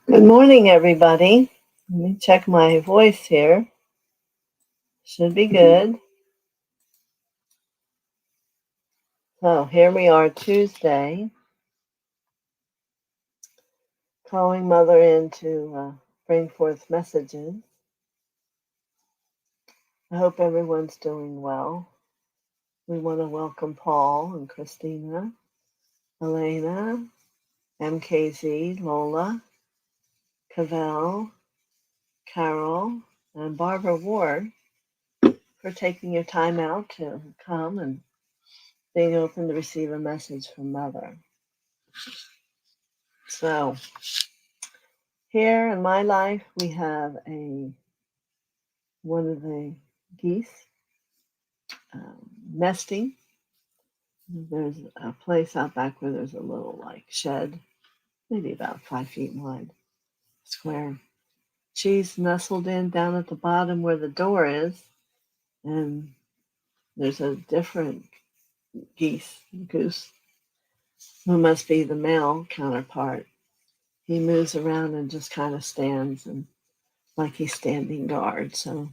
Good morning, everybody. Let me check my voice here. Should be good. So here we are, Tuesday, calling Mother in to bring forth messages. I hope everyone's doing well. We want to welcome Paul and Christina, Elena, MKZ, Lola, Cavel, Carol, and Barbara Ward for taking your time out to come and being open to receive a message from Mother. So here in my life, we have one of the geese nesting. There's a place out back where there's a little shed, maybe about 5 feet wide, square. She's nestled in down at the bottom where the door is, and there's a different goose, who must be the male counterpart. He moves around and just kind of stands and like he's standing guard. So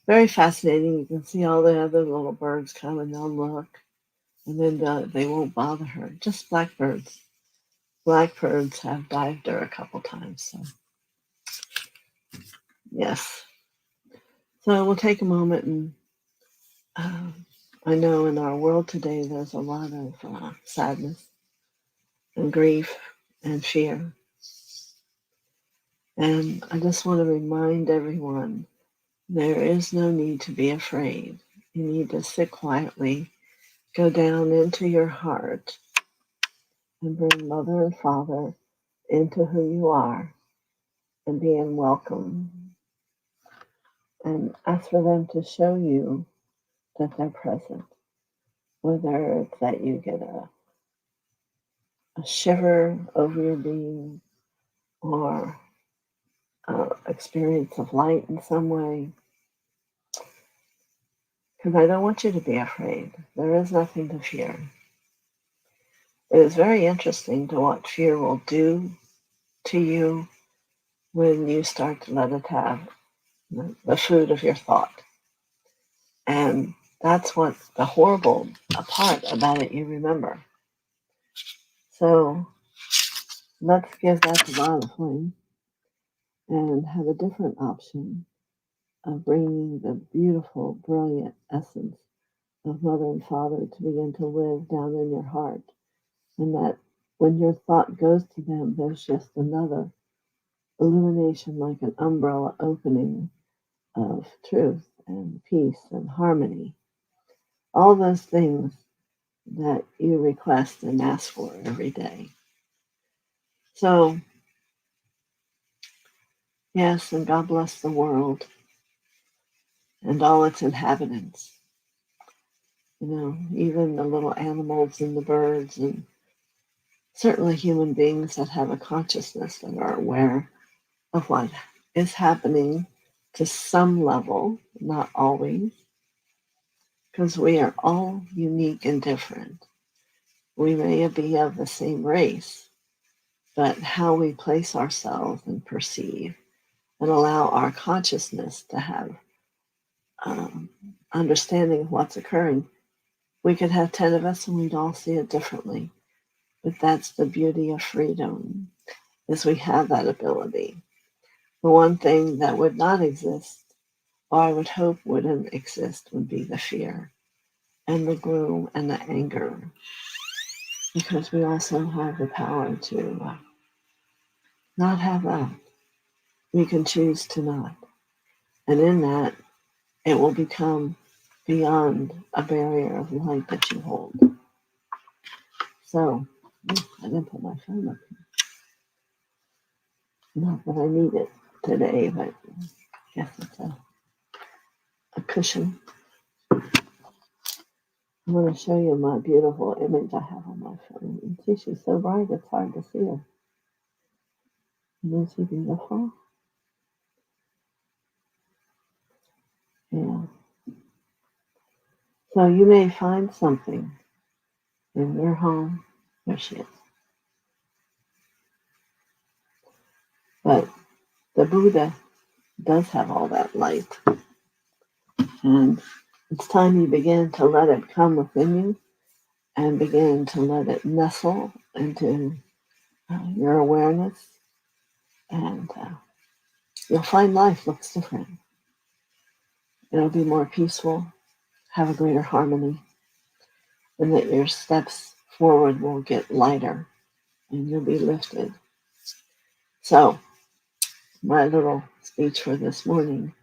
very fascinating. You can see all the other little birds come and they'll look, and then they won't bother her. Just blackbirds. Blackbirds have dived her a couple times. So, yes. So we'll take a moment and I know in our world today there's a lot of sadness and grief and fear. And I just want to remind everyone there is no need to be afraid. You need to sit quietly, go down into your heart, and bring Mother and Father into who you are and being welcome. And ask for them to show you that they're present. Whether it's that you get a shiver over your being or experience of light in some way. Because I don't want you to be afraid. There is nothing to fear. It is very interesting to what fear will do to you when you start to let it have the food of your thought. And that's what the horrible part about it you remember. So let's give that the bottom flame and have a different option of bringing the beautiful, brilliant essence of Mother and Father to begin to live down in your heart. And that when your thought goes to them, there's just another illumination, like an umbrella opening of truth and peace and harmony. All those things that you request and ask for every day. So, yes, and God bless the world and all its inhabitants. Even the little animals and the birds, and certainly human beings that have a consciousness and are aware of what is happening to some level, not always, because we are all unique and different. We may be of the same race, but how we place ourselves and perceive and allow our consciousness to have understanding of what's occurring. We could have 10 of us and we'd all see it differently. But that's the beauty of freedom, is we have that ability. The one thing that would not exist, or I would hope wouldn't exist, would be the fear and the gloom and the anger. Because we also have the power to not have that. We can choose to not. And in that, it will become beyond a barrier of light that you hold. So, I didn't put my phone up here. Not that I need it today, but I guess it's a cushion. I want to show you my beautiful image I have on my phone. And see, she's so bright, it's hard to see her. Isn't she beautiful? Yeah. So you may find something in your home. There she is. But the Buddha does have all that light. And it's time you begin to let it come within you and begin to let it nestle into your awareness. And you'll find life looks different. It'll be more peaceful, have a greater harmony, and that your steps forward will get lighter and you'll be lifted. So, my little speech for this morning,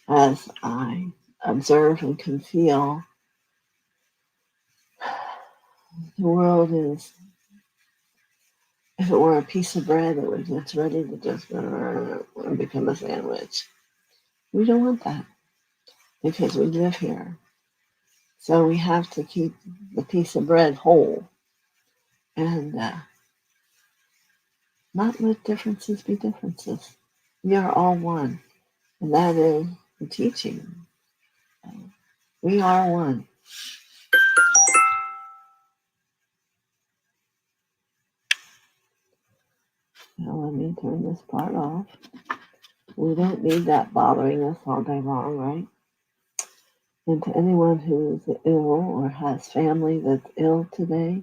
as I observe and can feel, the world is, if it were a piece of bread, it's ready to just become a sandwich. We don't want that because we live here. So we have to keep the piece of bread whole and not let differences be differences. We are all one, and that is the teaching. We are one. Now let me turn this part off. We don't need that bothering us all day long, right? And to anyone who's ill or has family that's ill today,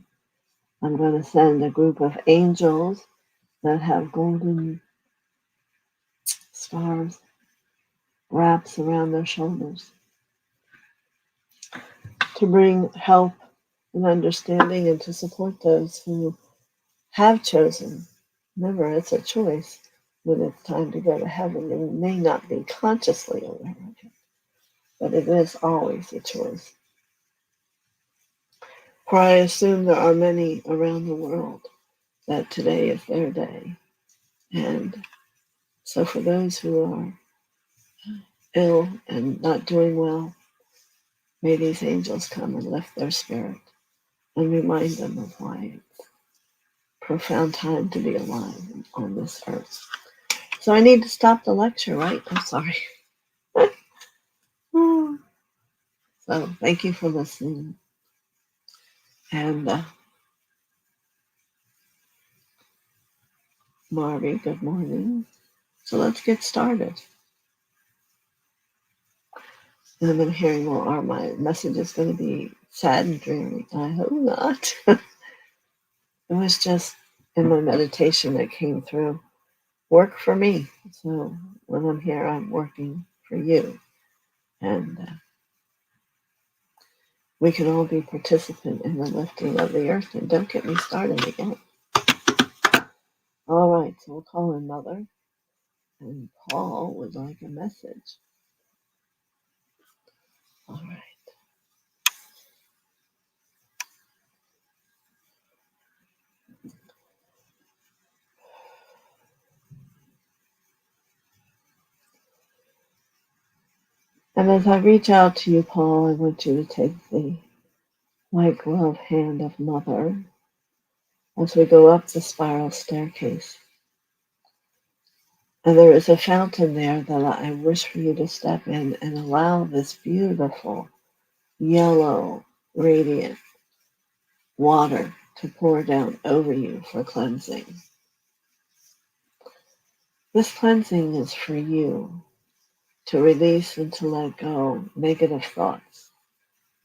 I'm going to send a group of angels that have golden stars wraps around their shoulders to bring help and understanding and to support those who have chosen. Remember, it's a choice when it's time to go to heaven. You may not be consciously aware of it, but it is always a choice. For I assume there are many around the world that today is their day. And so for those who are ill and not doing well, may these angels come and lift their spirit and remind them of why it's a profound time to be alive on this earth. So I need to stop the lecture, right? I'm sorry. So thank you for listening. And Marvie, good morning. So let's get started. And I've been hearing, well, are my messages going to be sad and dreary? I hope not. It was just in my meditation that came through. Work for me. So when I'm here, I'm working for you. And we can all be participant in the lifting of the earth. And don't get me started again. All right, so we'll call in Mother. And Paul would like a message. All right. And as I reach out to you, Paul, I want you to take the white glove hand of Mother as we go up the spiral staircase. And there is a fountain there that I wish for you to step in and allow this beautiful yellow, radiant water to pour down over you for cleansing. This cleansing is for you to release and to let go negative thoughts,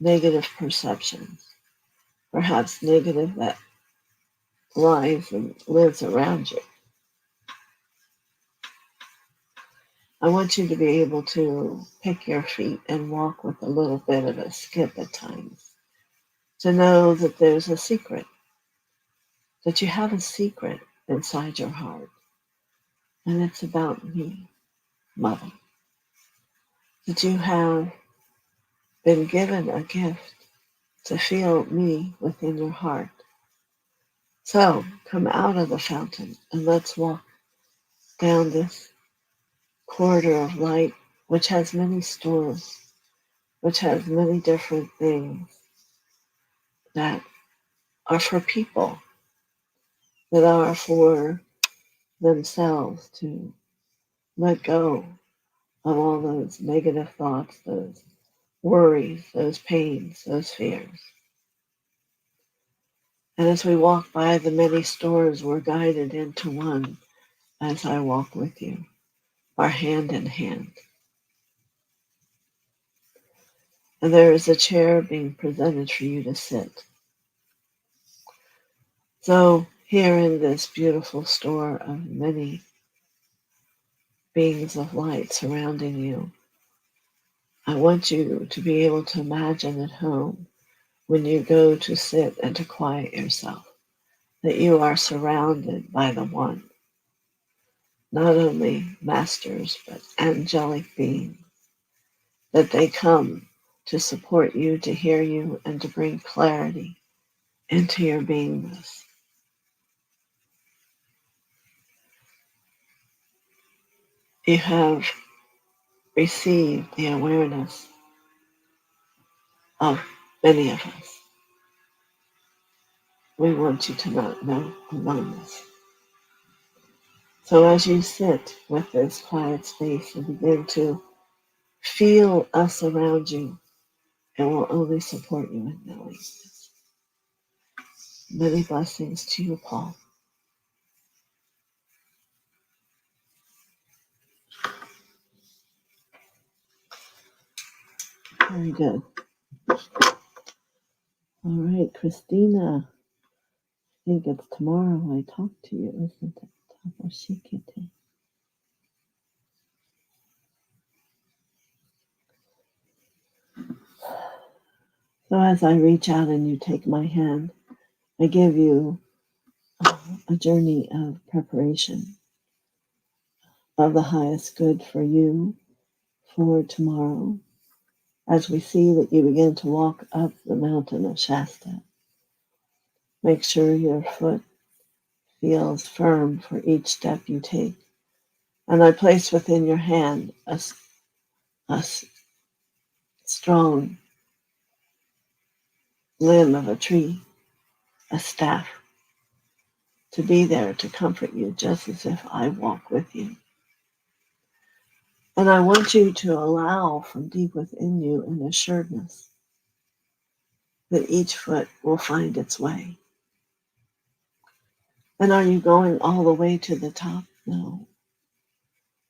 negative perceptions, perhaps negative that lies and lives around you. I want you to be able to pick your feet and walk with a little bit of a skip at times. To know that there's a secret, that you have a secret inside your heart. And it's about me, Mother. That you have been given a gift to feel me within your heart. So come out of the fountain and let's walk down this corridor of light, which has many stores, which has many different things that are for people, that are for themselves to let go of all those negative thoughts, those worries, those pains, those fears. And as we walk by the many stores, we're guided into one, as I walk with you, are hand in hand. And there is a chair being presented for you to sit. So here in this beautiful store of many beings of light surrounding you, I want you to be able to imagine at home when you go to sit and to quiet yourself, that you are surrounded by the One, not only masters, but angelic beings, that they come to support you, to hear you, and to bring clarity into your beingness. You have received the awareness of many of us. We want you to not know aloneness. So as you sit with this quiet space and begin to feel us around you, it will only support you in knowing this. Many blessings to you, Paul. Very good. All right, Christina. I think it's tomorrow I talk to you, isn't it? Taboshikite. So as I reach out and you take my hand, I give you a journey of preparation of the highest good for you for tomorrow. As we see that you begin to walk up the mountain of Shasta, make sure your foot feels firm for each step you take. And I place within your hand a strong limb of a tree, a staff, to be there to comfort you just as if I walk with you. And I want you to allow from deep within you an assuredness that each foot will find its way. And are you going all the way to the top? No.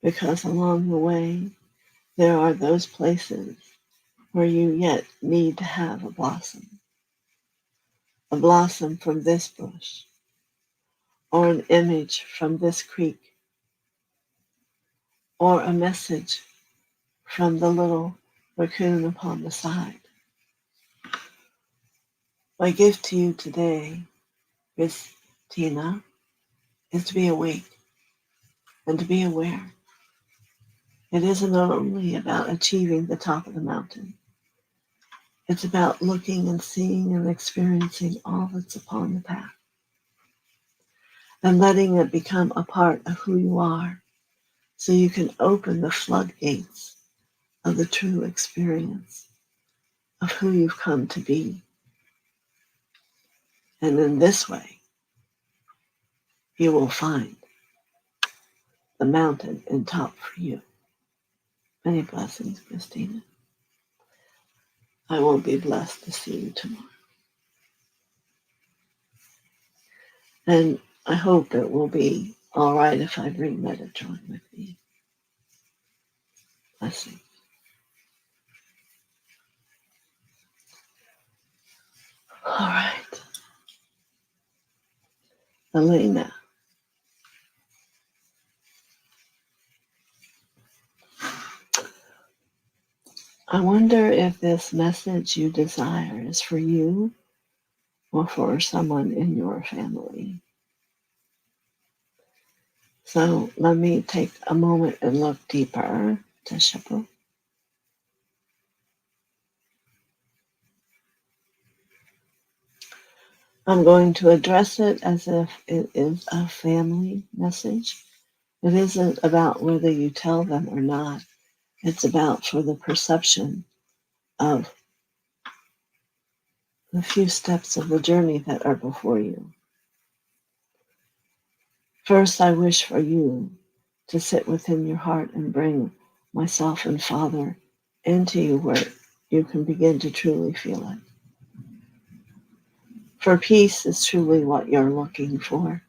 Because along the way, there are those places where you yet need to have a blossom from this bush, or an image from this creek, or a message from the little raccoon upon the side. My gift to you today, Christina, is to be awake and to be aware. It isn't only about achieving the top of the mountain. It's about looking and seeing and experiencing all that's upon the path and letting it become a part of who you are so you can open the floodgates of the true experience of who you've come to be. And in this way, you will find the mountain in top for you. Many blessings, Christina. I will be blessed to see you tomorrow. And I hope it will be all right if I bring Metatron with me. Blessings. All right. Elena. I wonder if this message you desire is for you or for someone in your family. So let me take a moment and look deeper to Shippo. I'm going to address it as if it is a family message. It isn't about whether you tell them or not. It's about for the perception of the few steps of the journey that are before you. First, I wish for you to sit within your heart and bring myself and Father into you where you can begin to truly feel it. For peace is truly what you're looking for.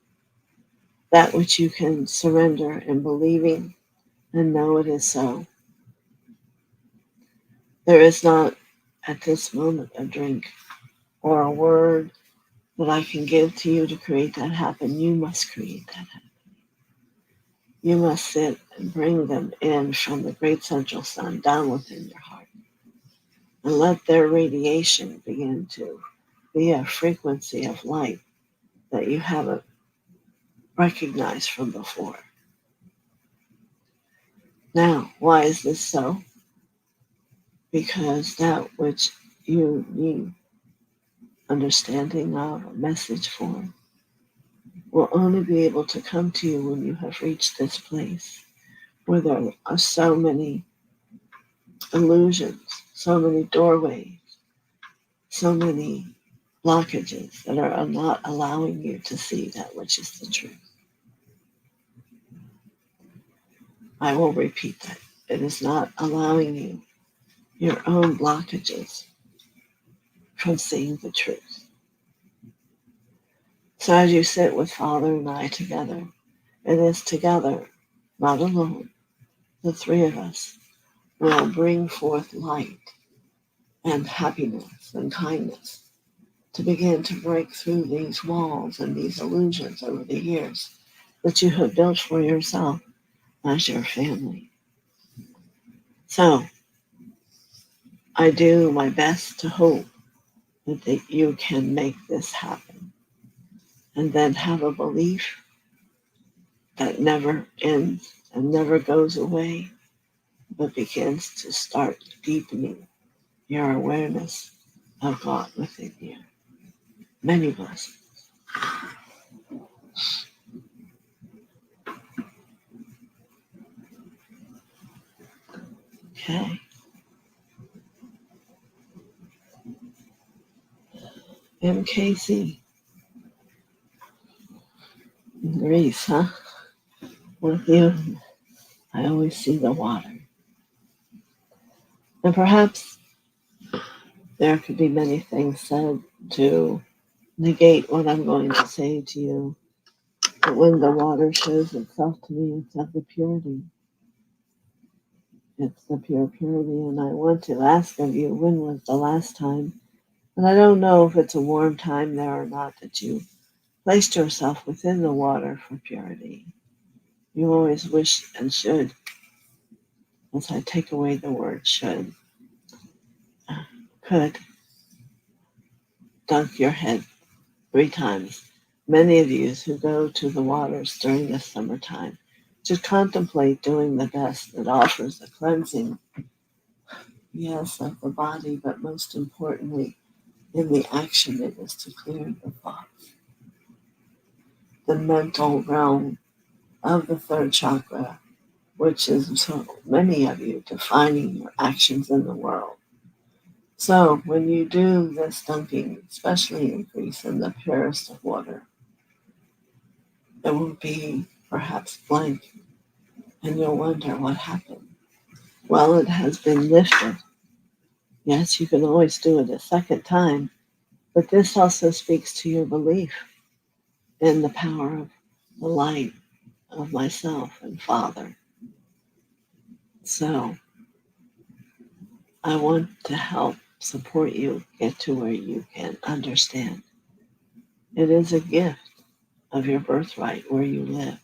that which you can surrender in believing and know it is so. There is not at this moment a drink or a word that I can give to you to create that happen. You must create that happen. You must sit and bring them in from the great central sun down within your heart and let their radiation begin to be a frequency of light that you haven't recognized from before. Now, why is this so? Because that which you need understanding of, a message for, will only be able to come to you when you have reached this place where there are so many illusions, so many doorways, so many blockages that are not allowing you to see that which is the truth. I will repeat that. It is not allowing you your own blockages from seeing the truth. So as you sit with Father and I together, it is together, not alone. The three of us will bring forth light and happiness and kindness to begin to break through these walls and these illusions over the years that you have built for yourself as your family. So I do my best to hope that you can make this happen and then have a belief that never ends and never goes away, but begins to start deepening your awareness of God within you. Many blessings. Okay. MKC. Greece, huh? With you, I always see the water. And perhaps there could be many things said to negate what I'm going to say to you. But when the water shows itself to me, it's of the purity. It's the pure purity. And I want to ask of you, when was the last time? And I don't know if it's a warm time there or not that you placed yourself within the water for purity. You always wish and should, as I take away the word should, could dunk your head 3 times. Many of you who go to the waters during the summertime should contemplate doing the best that offers the cleansing, yes, of the body, but most importantly, in the action it is to clear the thoughts. The mental realm of the third chakra, which is so many of you defining your actions in the world. So when you do this dunking, especially in Greece in the purest of water, it will be perhaps blank, and you'll wonder what happened. Well, it has been lifted. Yes, you can always do it a second time, but this also speaks to your belief in the power of the light of myself and Father. So I want to help support you get to where you can understand. It is a gift of your birthright where you live.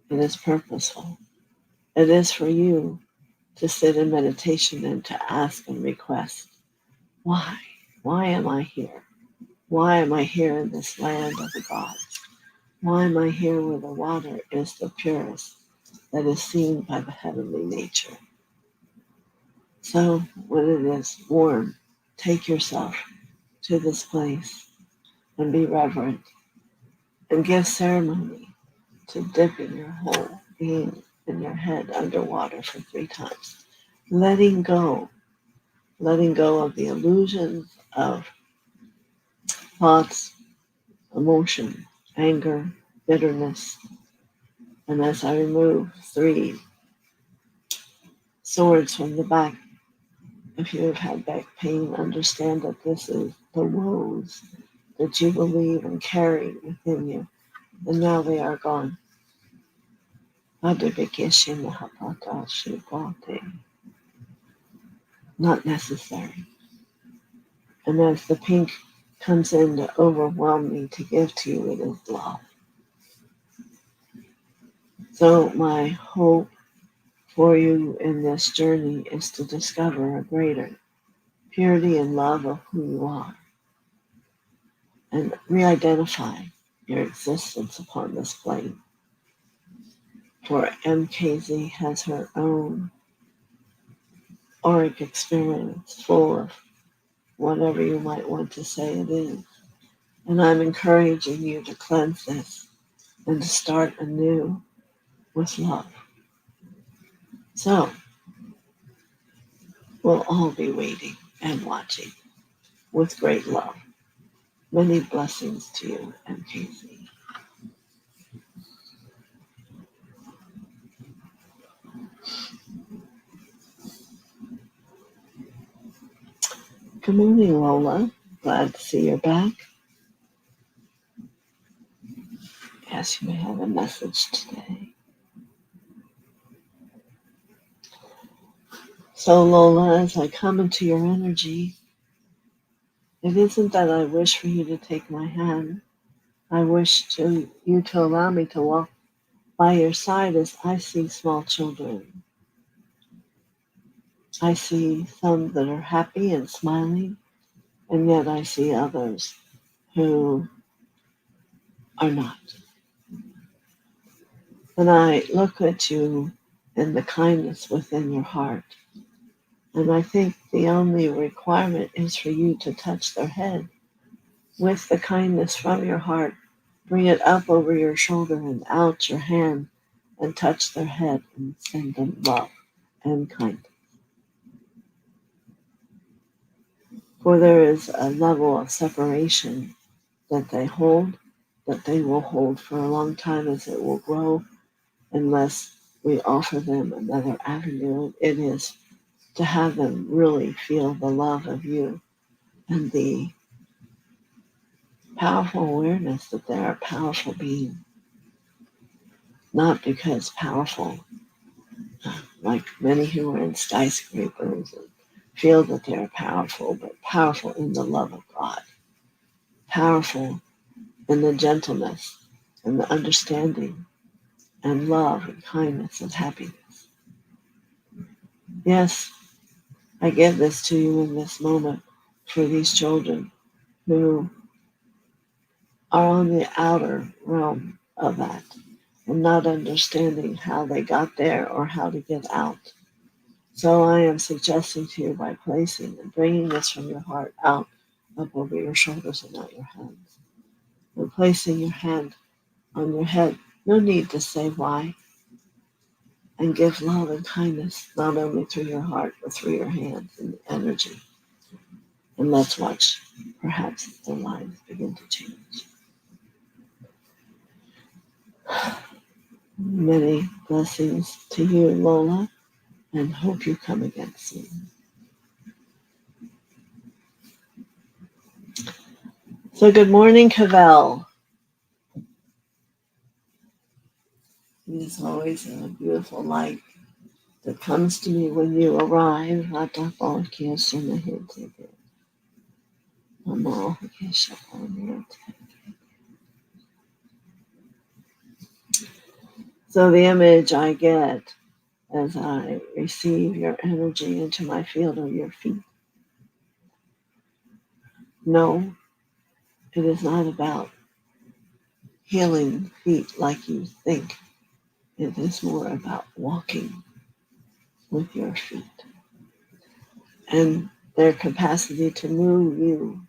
It is purposeful. It is for you to sit in meditation and to ask and request, why? Why am I here? Why am I here in this land of the gods? Why am I here where the water is the purest that is seen by the heavenly nature? So when it is warm, take yourself to this place and be reverent and give ceremony to dipping your whole being in your head underwater for 3 times. Letting go of the illusions of thoughts, emotion, anger, bitterness. And as I remove 3 swords from the back, if you have had back pain, understand that this is the woes that you believe and carry within you, and now they are gone. Not necessary. And as the pink comes in to overwhelm me to give to you, it is love. So my hope for you in this journey is to discover a greater purity and love of who you are and re-identify your existence upon this plane. For MKZ has her own auric experience full of whatever you might want to say it is. And I'm encouraging you to cleanse this and to start anew with love. So, we'll all be waiting and watching with great love. Many blessings to you, MKZ. Good morning, Lola. Glad to see you're back. Yes, you may have a message today. So, Lola, as I come into your energy, it isn't that I wish for you to take my hand. I wish you to allow me to walk by your side as I see small children. I see some that are happy and smiling, and yet I see others who are not. And I look at you and the kindness within your heart. And I think the only requirement is for you to touch their head with the kindness from your heart. Bring it up over your shoulder and out your hand and touch their head and send them love and kindness. For there is a level of separation that they hold, that they will hold for a long time as it will grow, unless we offer them another avenue. It is to have them really feel the love of you and the powerful awareness that they're a powerful being. Not because powerful, like many who are in skyscrapers and feel that they're powerful, but powerful in the love of God. Powerful in the gentleness and the understanding and love and kindness and happiness. Yes, I give this to you in this moment for these children who are on the outer realm of that and not understanding how they got there or how to get out. So I am suggesting to you by placing and bringing this from your heart out, up over your shoulders and out your hands, and placing your hand on your head. No need to say why. And give love and kindness, not only through your heart, but through your hands and energy. And let's watch, perhaps, their lives begin to change. Many blessings to you, Lola, and hope you come again soon. So good morning, Cavel. It is always a beautiful light that comes to me when you arrive. So the image I get as I receive your energy into my field are your feet. No, it is not about healing feet like you think. It is more about walking with your feet and their capacity to move you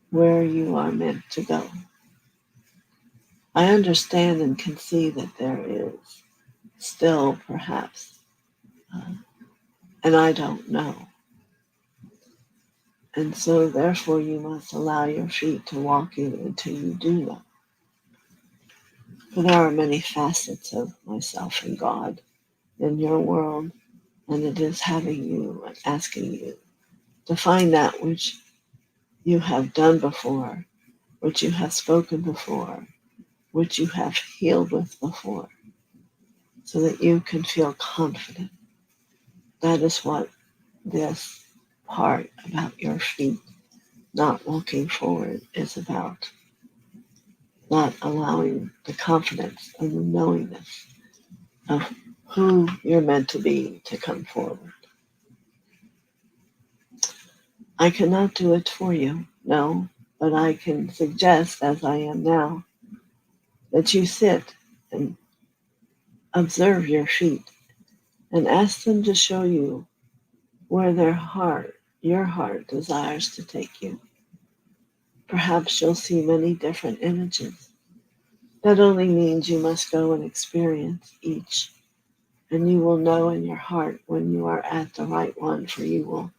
where you are meant to go. I understand and can see that there is still perhaps, and I don't know. And so therefore you must allow your feet to walk you until you do know. For there are many facets of myself and God in your world, and it is having you and asking you to find that which you have done before, which you have spoken before, which you have healed with before, so that you can feel confident. That is what this part about your feet not walking forward is about. Not allowing the confidence and the knowingness of who you're meant to be to come forward. I cannot do it for you, no, but I can suggest, as I am now, that you sit and observe your feet and ask them to show you where your heart desires to take you. Perhaps you'll see many different images. That only means you must go and experience each, and you will know in your heart when you are at the right one, for you will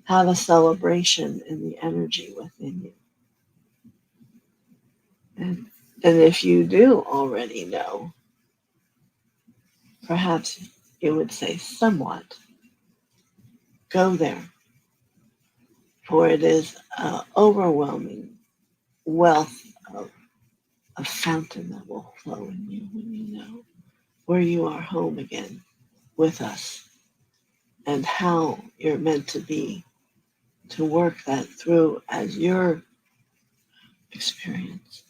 have a celebration in the energy within you. And if you do already know, perhaps you would say somewhat, go there, for it is an overwhelming wealth of a fountain that will flow in you when you know where you are home again with us and how you're meant to be to work that through as your experience.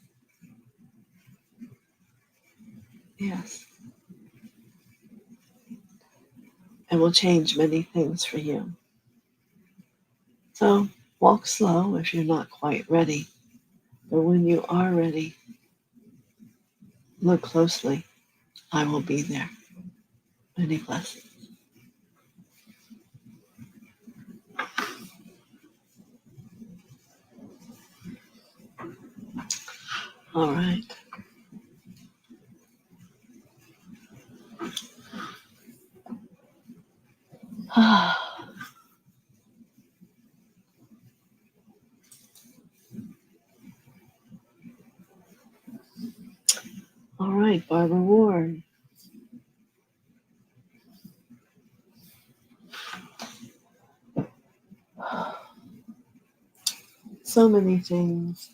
Yes. It will change many things for you. So walk slow if you're not quite ready. But when you are ready, look closely. I will be there. Many blessings. All right. All right, Barbara Ward. So many things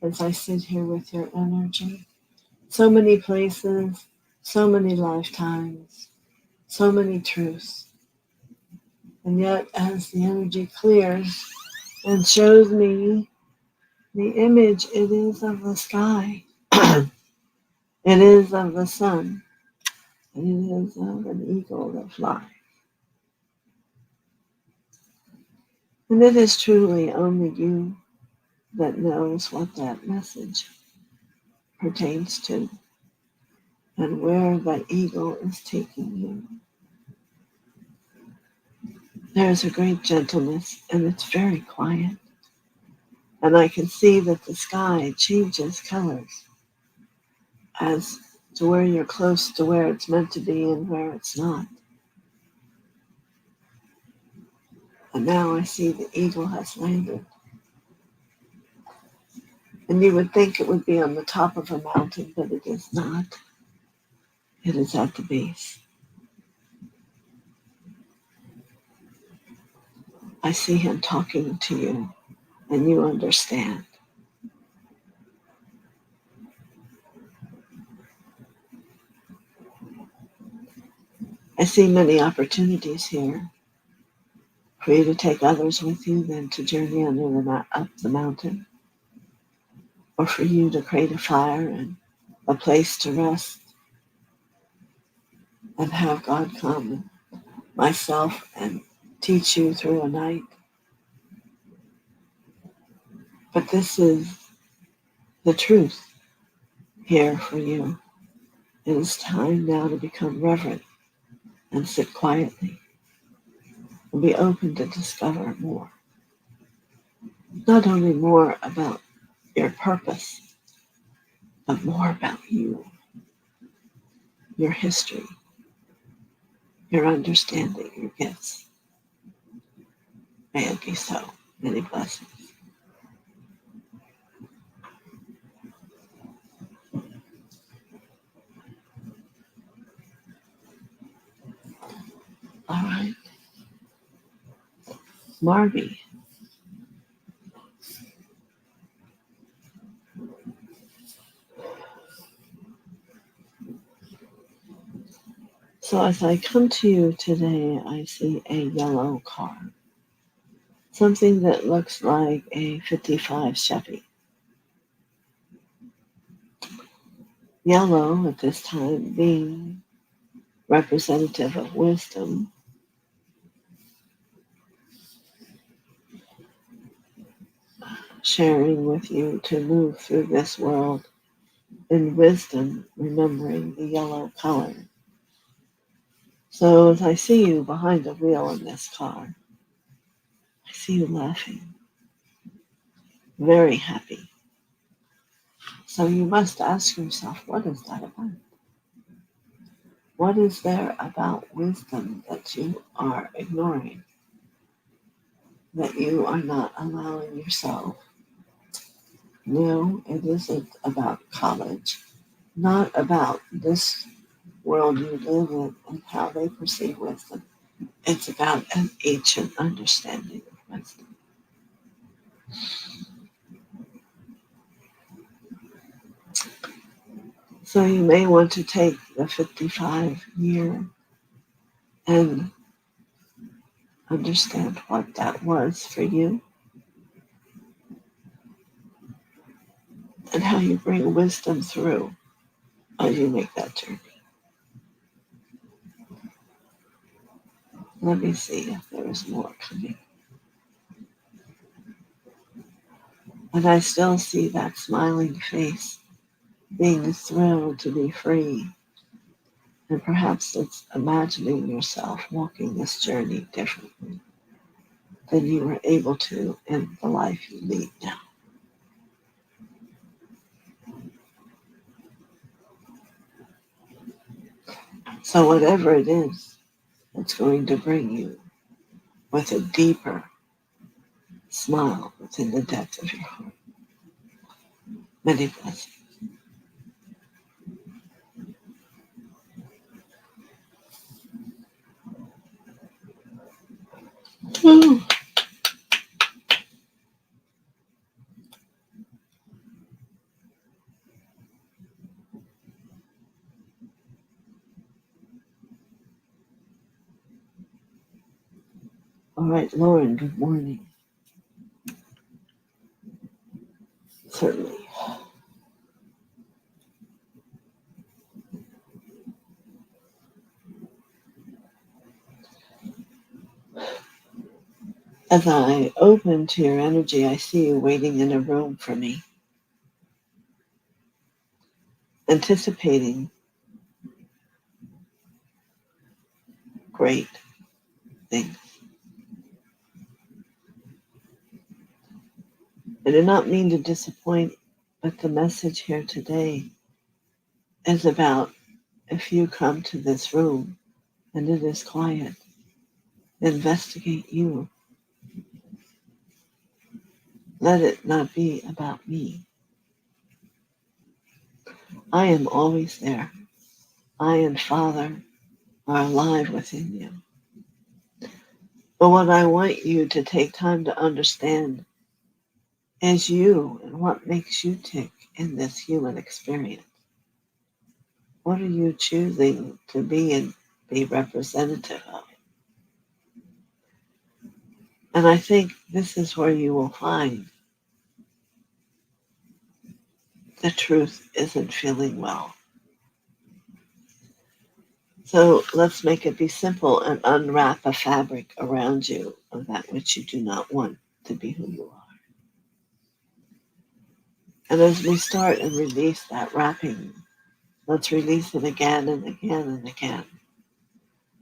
as I sit here with your energy. So many places, so many lifetimes, so many truths. And yet, as the energy clears and shows me the image, it is of the sky. It is of the sun. And it is of an eagle that flies. And it is truly only you that knows what that message pertains to and where that eagle is taking you. There's a great gentleness, and it's very quiet. And I can see that the sky changes colors as to where you're close to where it's meant to be and where it's not. And now I see the eagle has landed. And you would think it would be on the top of a mountain, but it is not. It is at the base. I see him talking to you, and you understand. I see many opportunities here for you to take others with you, then to journey up the mountain, or for you to create a fire and a place to rest and have God come, myself, and teach you through a night. But this is the truth here for you. It is time now to become reverent and sit quietly and be open to discover more. Not only more about your purpose, but more about you, your history, your understanding, your gifts. May it be so. Many blessings. All right. Marvie. So as I come to you today, I see a yellow car, something that looks like a 55 Chevy. Yellow at this time being representative of wisdom, sharing with you to move through this world in wisdom, remembering the yellow color. So as I see you behind the wheel in this car, I see you laughing, very happy. So you must ask yourself, what is that about? What is there about wisdom that you are ignoring, that you are not allowing yourself? No, it isn't about college, not about this world you live in and how they perceive wisdom. It's about an ancient understanding of wisdom. So you may want to take the 55 year and understand what that was for you and how you bring wisdom through as you make that journey. Let me see if there is more coming. And I still see that smiling face, being thrilled to be free. And perhaps it's imagining yourself walking this journey differently than you were able to in the life you lead now. So whatever it is, it's going to bring you with a deeper smile within the depth of your heart. Many blessings. Woo. All right, Lauren, good morning. Certainly. As I open to your energy, I see you waiting in a room for me, anticipating great things. I do not mean to disappoint, but the message here today is about if you come to this room and it is quiet, investigate you. Let it not be about me. I am always there. I and Father are alive within you. But what I want you to take time to understand is you and what makes you tick in this human experience. What are you choosing to be and be representative of? And I think this is where you will find the truth isn't feeling well. So let's make it be simple and unwrap a fabric around you of that which you do not want to be who you are. And as we start and release that wrapping, let's release it again and again and again.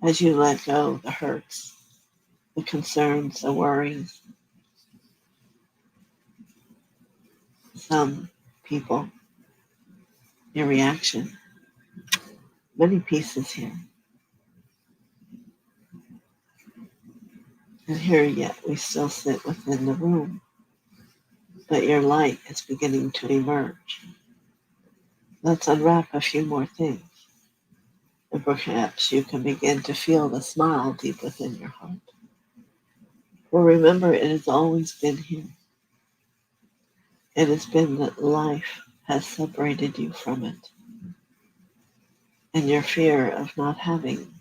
As you let go the hurts, the concerns, the worries. Some people, your reaction, many pieces here. And here yet we still sit within the room, but your light is beginning to emerge. Let's unwrap a few more things, and perhaps you can begin to feel the smile deep within your heart. For remember, it has always been here. It has been that life has separated you from it, and your fear of not having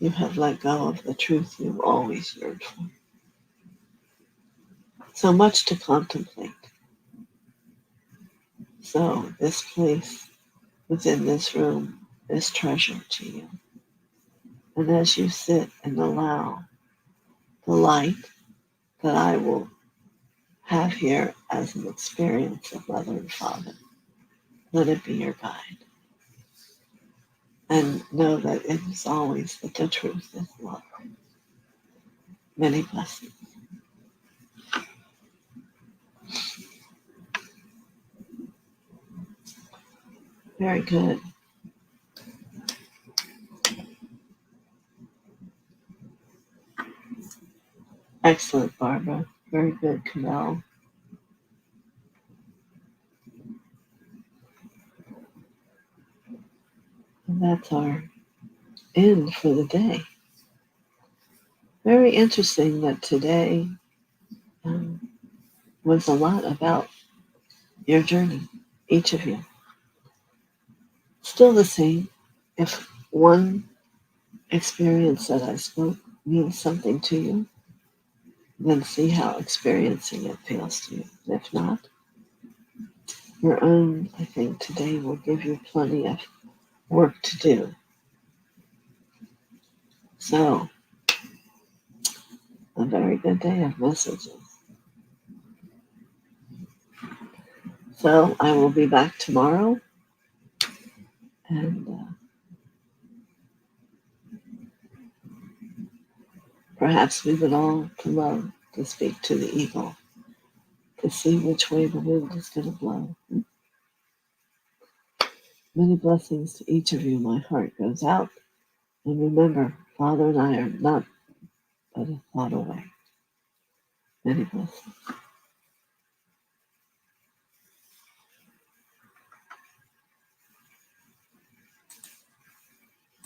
You have let go of the truth you've always yearned for. So much to contemplate. So this place within this room is treasure to you. And as you sit and allow the light that I will have here as an experience of Mother and Father, let it be your guide. And know that it is always that the truth is love. Many blessings. Very good. Excellent, Barbara. Very good, Cavel. And that's our end for the day. Very interesting that today was a lot about your journey, each of you. Still the same. If one experience that I spoke means something to you, then see how experiencing it feels to you. And if not, your own, I think, today will give you plenty of work to do. So, a very good day of messages. So, I will be back tomorrow, and perhaps we would all love to speak to the eagle to see which way the wind is going to blow. Many blessings to each of you. My heart goes out. And remember, Father and I are not but a thought away. Many blessings.